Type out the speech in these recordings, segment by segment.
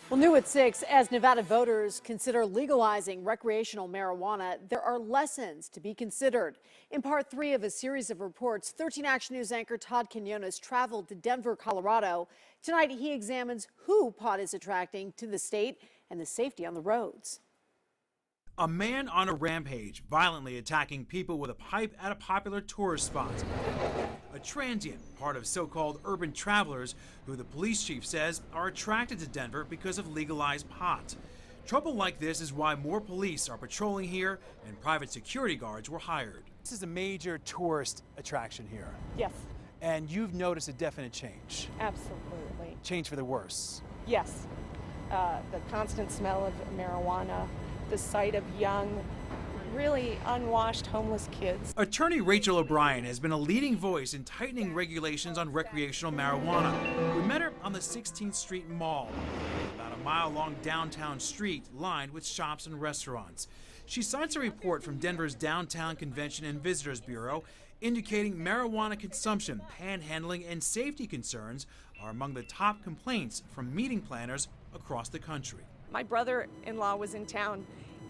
Well, new at 6, as Nevada voters consider legalizing recreational marijuana, there are lessons to be considered. In part 3 of a series of reports, 13 Action News anchor Todd Quinones traveled to Denver, Colorado. Tonight, he examines who pot is attracting to the state and the safety on the roads. A man on a rampage, violently attacking people with a pipe at a popular tourist spot. A transient, part of so-called urban travelers who the police chief says are attracted to Denver because of legalized pot. Trouble like this is why more police are patrolling here and private security guards were hired. This is a major tourist attraction here. Yes, And you've noticed a definite change. absolutely. Change for the worse. Yes. The constant smell of marijuana, the sight of young, really unwashed homeless kids. Attorney Rachel O'Brien has been a leading voice in tightening regulations on recreational marijuana. We met her on the 16th Street Mall, about a mile-long downtown street lined with shops and restaurants. She cites a report from Denver's Downtown Convention and Visitors Bureau indicating marijuana consumption, panhandling, and safety concerns are among the top complaints from meeting planners across the country. My brother-in-law was in town,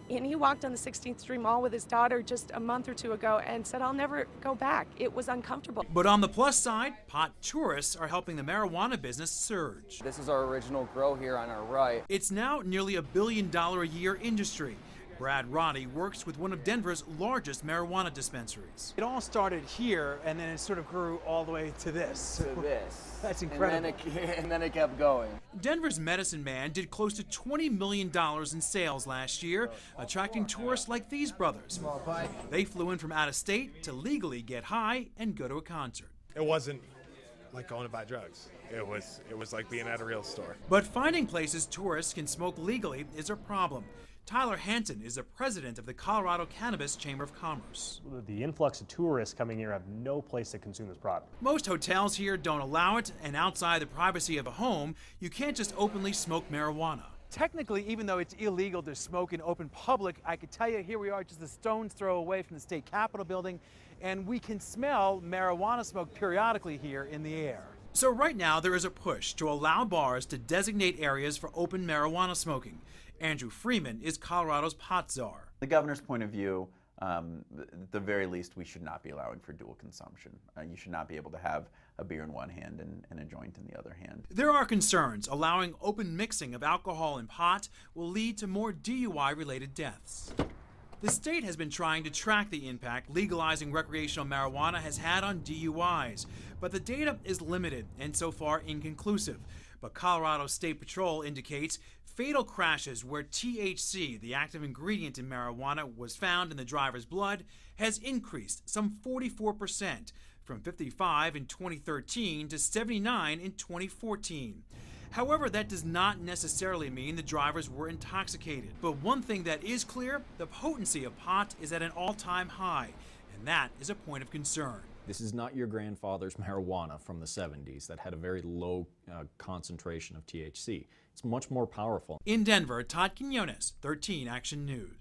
and he walked on the 16th Street Mall with his daughter just a month or two ago and said, "I'll never go back." It was uncomfortable. But on the plus side, pot tourists are helping the marijuana business surge. This is our original grow here on our right. It's now nearly $1 billion a year industry. Brad Roddy works with one of Denver's largest marijuana dispensaries. It all started here, and then it sort of grew all the way to this. To this. That's incredible. And then it kept going. Denver's Medicine Man did close to $20 million in sales last year, attracting tourists like these brothers. They flew in from out of state to legally get high and go to a concert. It wasn't like going to buy drugs. It was like being at a real store. But finding places tourists can smoke legally is a problem. Tyler Hanton is the president of the Colorado Cannabis Chamber of Commerce. The influx of tourists coming here have no place to consume this product. Most hotels here don't allow it, and outside the privacy of a home, you can't just openly smoke marijuana. Technically, even though it's illegal to smoke in open public, I could tell you here we are just a stone's throw away from the state capitol building, and we can smell marijuana smoke periodically here in the air. So right now there is a push to allow bars to designate areas for open marijuana smoking. Andrew Freeman is Colorado's pot czar. The governor's point of view, at the very least, we should not be allowing for dual consumption. You should not be able to have a beer in one hand and a joint in the other hand. There are concerns allowing open mixing of alcohol and pot will lead to more DUI-related deaths. The state has been trying to track the impact legalizing recreational marijuana has had on DUIs, but the data is limited and so far inconclusive. But Colorado State Patrol indicates fatal crashes where THC, the active ingredient in marijuana, was found in the driver's blood has increased some 44%, from 55 in 2013 to 79 in 2014. However, that does not necessarily mean the drivers were intoxicated. But one thing that is clear, the potency of pot is at an all-time high, and that is a point of concern. This is not your grandfather's marijuana from the 70s that had a very low concentration of THC. It's much more powerful. In Denver, Todd Quinones, 13 Action News.